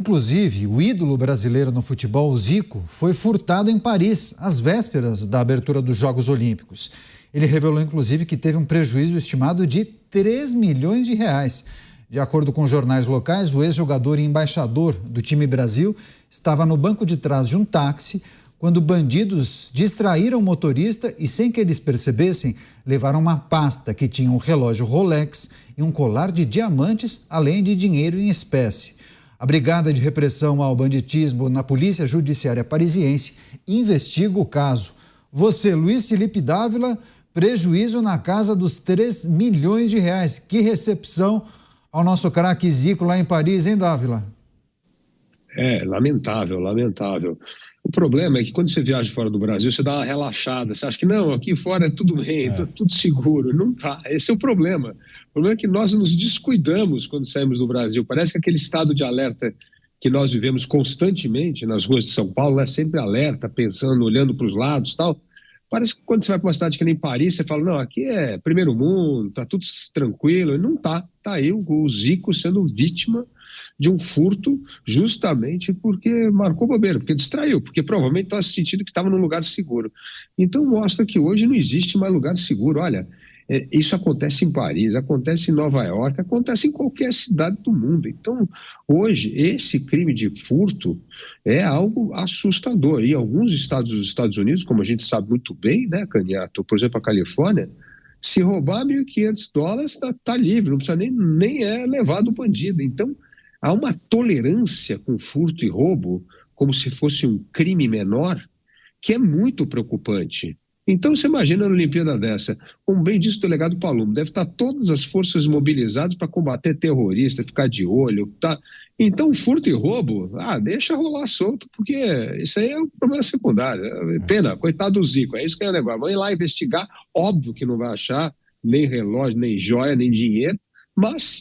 Inclusive, o ídolo brasileiro no futebol, o Zico, foi furtado em Paris, às vésperas da abertura dos Jogos Olímpicos. Ele revelou, inclusive, que teve um prejuízo estimado de 3 milhões de reais. De acordo com jornais locais, o ex-jogador e embaixador do time Brasil estava no banco de trás de um táxi quando bandidos distraíram o motorista e, sem que eles percebessem, levaram uma pasta que tinha um relógio Rolex e um colar de diamantes, além de dinheiro em espécie. A Brigada de Repressão ao Banditismo na Polícia Judiciária Parisiense investiga o caso. Você, Luiz Felipe Dávila, prejuízo na casa dos 3 milhões de reais. Que recepção ao nosso craque Zico lá em Paris, hein, Dávila? É, lamentável, lamentável. O problema é que quando você viaja fora do Brasil, você dá uma relaxada, você acha que não, aqui fora é tudo bem, tudo seguro. Não tá, esse é o problema. O problema é que nós nos descuidamos quando saímos do Brasil. Parece que aquele estado de alerta que nós vivemos constantemente nas ruas de São Paulo, é sempre alerta, pensando, olhando para os lados e tal. Parece que quando você vai para uma cidade que nem Paris, você fala, não, aqui é primeiro mundo, tá tudo tranquilo. E não tá. Tá aí o Zico sendo vítima de um furto justamente porque marcou bobeira, porque distraiu, porque provavelmente estava sentindo que estava num lugar seguro. Então mostra que hoje não existe mais lugar seguro. Olha, isso acontece em Paris, acontece em Nova York, acontece em qualquer cidade do mundo. Então, hoje, esse crime de furto é algo assustador. E alguns estados dos Estados Unidos, como a gente sabe muito bem, né, Caniato, por exemplo, a Califórnia, se roubar $1.500 tá livre, não precisa nem é levado o bandido. Então, há uma tolerância com furto e roubo, como se fosse um crime menor, que é muito preocupante. Então, você imagina na Olimpíada dessa, como bem disse o delegado Palumbo, deve estar todas as forças mobilizadas para combater terrorista, ficar de olho. Tá? Então, furto e roubo, deixa rolar solto, porque isso aí é um problema secundário. Pena, coitado do Zico, é isso que é o negócio. Vão ir lá investigar, óbvio que não vai achar nem relógio, nem joia, nem dinheiro, mas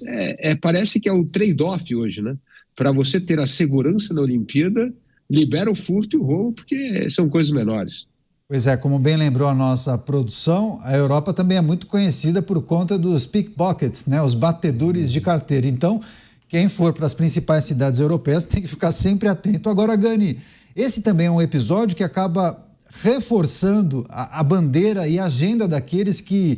parece que é o trade-off hoje, né? Para você ter a segurança na Olimpíada, libera o furto e o roubo, porque são coisas menores. Pois é, como bem lembrou a nossa produção, a Europa também é muito conhecida por conta dos pickpockets, né? Os batedores de carteira. Então, quem for para as principais cidades europeias tem que ficar sempre atento. Agora, Gani, esse também é um episódio que acaba reforçando a bandeira e a agenda daqueles que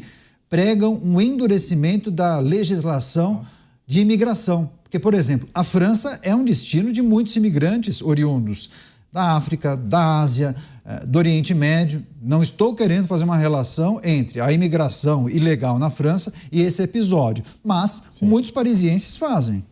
pregam um endurecimento da legislação de imigração. Porque, por exemplo, a França é um destino de muitos imigrantes oriundos da África, da Ásia, do Oriente Médio. Não estou querendo fazer uma relação entre a imigração ilegal na França e esse episódio, mas muitos parisienses fazem.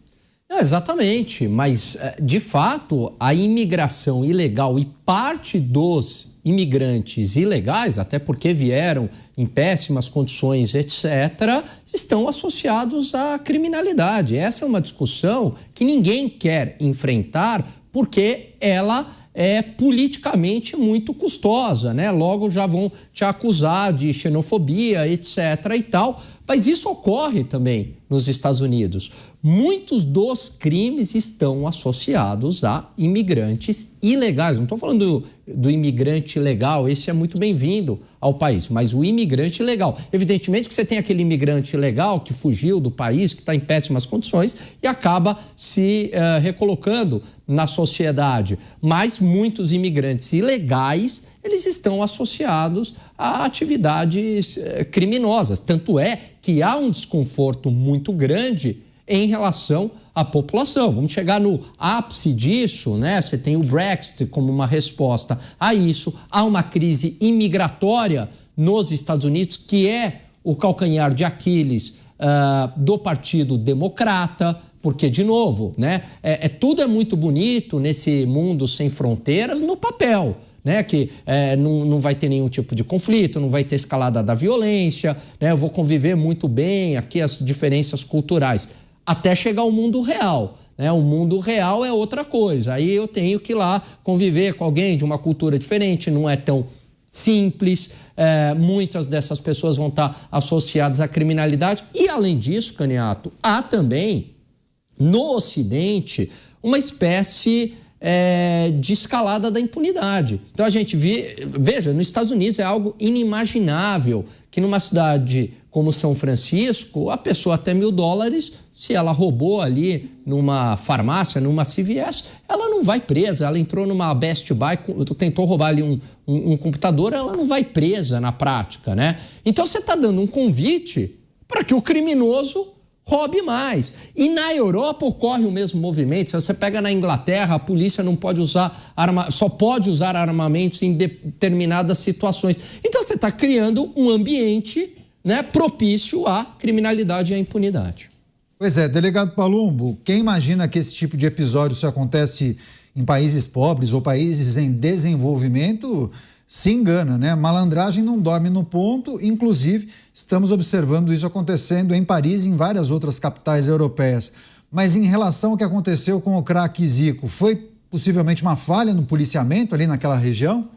Exatamente, mas de fato a imigração ilegal e parte dos imigrantes ilegais, até porque vieram em péssimas condições, etc., estão associados à criminalidade. Essa é uma discussão que ninguém quer enfrentar porque ela é politicamente muito custosa, né? Logo já vão te acusar de xenofobia, etc. e tal. Mas isso ocorre também nos Estados Unidos. Muitos dos crimes estão associados a imigrantes ilegais. Não estou falando do imigrante legal, esse é muito bem-vindo ao país, mas o imigrante legal. Evidentemente que você tem aquele imigrante legal que fugiu do país, que está em péssimas condições e acaba se recolocando na sociedade. Mas muitos imigrantes ilegais, eles estão associados a atividades criminosas. Tanto é que há um desconforto muito grande em relação à população. Vamos chegar no ápice disso, né? Você tem o Brexit como uma resposta a isso. Há uma crise imigratória nos Estados Unidos, que é o calcanhar de Aquiles do Partido Democrata, porque, de novo, né? Tudo é muito bonito nesse mundo sem fronteiras no papel, né? Que não vai ter nenhum tipo de conflito, não vai ter escalada da violência, né? Eu vou conviver muito bem, aqui as diferenças culturais, até chegar ao mundo real, né? O mundo real é outra coisa, aí eu tenho que ir lá conviver com alguém de uma cultura diferente, não é tão simples, muitas dessas pessoas vão estar associadas à criminalidade e, além disso, Caniato, há também no Ocidente uma espécie de escalada da impunidade. Então a gente veja, nos Estados Unidos é algo inimaginável que numa cidade como São Francisco, a pessoa até $1.000, se ela roubou ali numa farmácia, numa CVS, ela não vai presa. Ela entrou numa Best Buy, tentou roubar ali um computador, ela não vai presa na prática, né? Então você está dando um convite para que o criminoso roube mais. E na Europa ocorre o mesmo movimento. Se você pega na Inglaterra, a polícia não pode usar só pode usar armamentos em determinadas situações. Então você está criando um ambiente, né, propício à criminalidade e à impunidade. Pois é, delegado Palumbo, quem imagina que esse tipo de episódio só acontece em países pobres ou países em desenvolvimento se engana, né? Malandragem não dorme no ponto, inclusive estamos observando isso acontecendo em Paris e em várias outras capitais europeias. Mas em relação ao que aconteceu com o craque Zico, foi possivelmente uma falha no policiamento ali naquela região?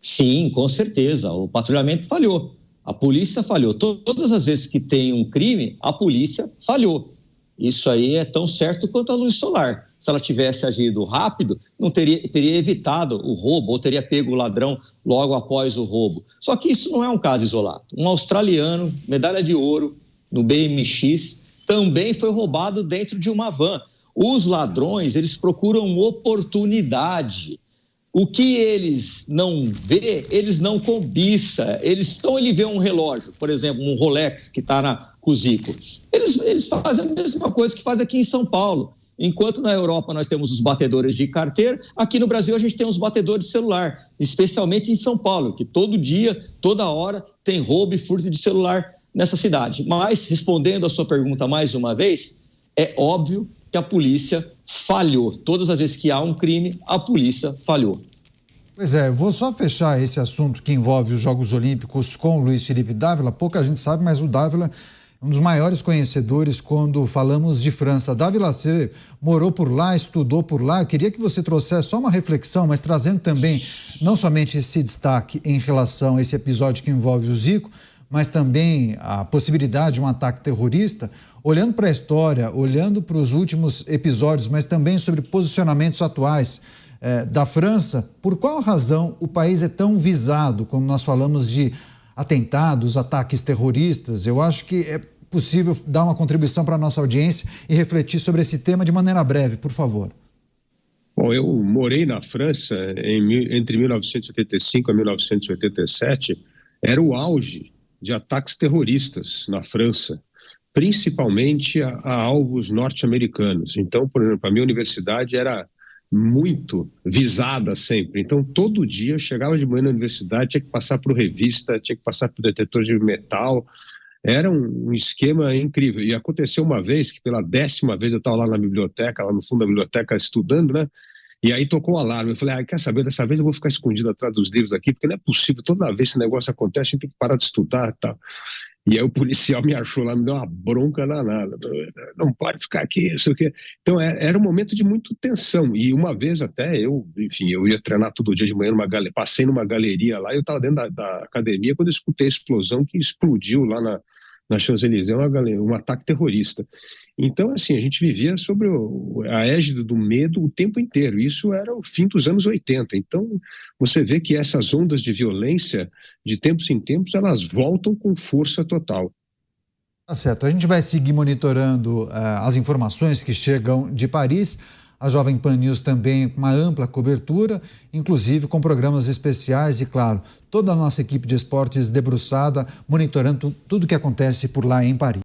Sim, com certeza. O patrulhamento falhou. A polícia falhou. Todas as vezes que tem um crime, a polícia falhou. Isso aí é tão certo quanto a luz solar. Se ela tivesse agido rápido, não teria evitado o roubo ou teria pego o ladrão logo após o roubo. Só que isso não é um caso isolado. Um australiano, medalha de ouro no BMX, também foi roubado dentro de uma van. Os ladrões, eles procuram oportunidade. O que eles não vê, eles não cobiçam. Ele vê um relógio, por exemplo, um Rolex que está com o Zico. Eles fazem a mesma coisa que fazem aqui em São Paulo. Enquanto na Europa nós temos os batedores de carteira, aqui no Brasil a gente tem os batedores de celular, especialmente em São Paulo, que todo dia, toda hora, tem roubo e furto de celular nessa cidade. Mas, respondendo a sua pergunta mais uma vez, é óbvio que a polícia falhou. Todas as vezes que há um crime, a polícia falhou. Pois é, vou só fechar esse assunto que envolve os Jogos Olímpicos com o Luiz Felipe Dávila. Pouca gente sabe, mas o Dávila é um dos maiores conhecedores quando falamos de França. Dávila, você morou por lá, estudou por lá. Eu queria que você trouxesse só uma reflexão, mas trazendo também não somente esse destaque em relação a esse episódio que envolve o Zico, mas também a possibilidade de um ataque terrorista, olhando para a história, olhando para os últimos episódios, mas também sobre posicionamentos atuais da França. Por qual razão o país é tão visado quando nós falamos de atentados, ataques terroristas? Eu acho que é possível dar uma contribuição para a nossa audiência e refletir sobre esse tema de maneira breve, por favor. Bom, eu morei na França entre 1985 e 1987, era o auge de ataques terroristas na França, principalmente a alvos norte-americanos. Então, por exemplo, a minha universidade era muito visada sempre. Então, todo dia eu chegava de manhã na universidade, tinha que passar por revista, tinha que passar por detetor de metal. Era um esquema incrível. E aconteceu uma vez que, pela 10ª vez, eu estava lá na biblioteca, lá no fundo da biblioteca, estudando, né? E aí tocou o alarme. Eu falei, quer saber, dessa vez eu vou ficar escondido atrás dos livros aqui, porque não é possível, toda vez que esse negócio acontece, a gente tem que parar de estudar e tal. E aí o policial me achou lá, me deu uma bronca danada. Não pode ficar aqui, não sei o quê. Então era um momento de muita tensão. E uma vez até eu ia treinar todo dia de manhã, passei numa galeria lá, e eu estava dentro da academia quando eu escutei a explosão que explodiu lá na Champs-Élysées, um ataque terrorista. Então, assim, a gente vivia sobre a égide do medo o tempo inteiro. Isso era o fim dos anos 80. Então, você vê que essas ondas de violência, de tempos em tempos, elas voltam com força total. Tá certo. A gente vai seguir monitorando as informações que chegam de Paris. A Jovem Pan News também com uma ampla cobertura, inclusive com programas especiais e, claro, toda a nossa equipe de esportes debruçada, monitorando tudo o que acontece por lá em Paris.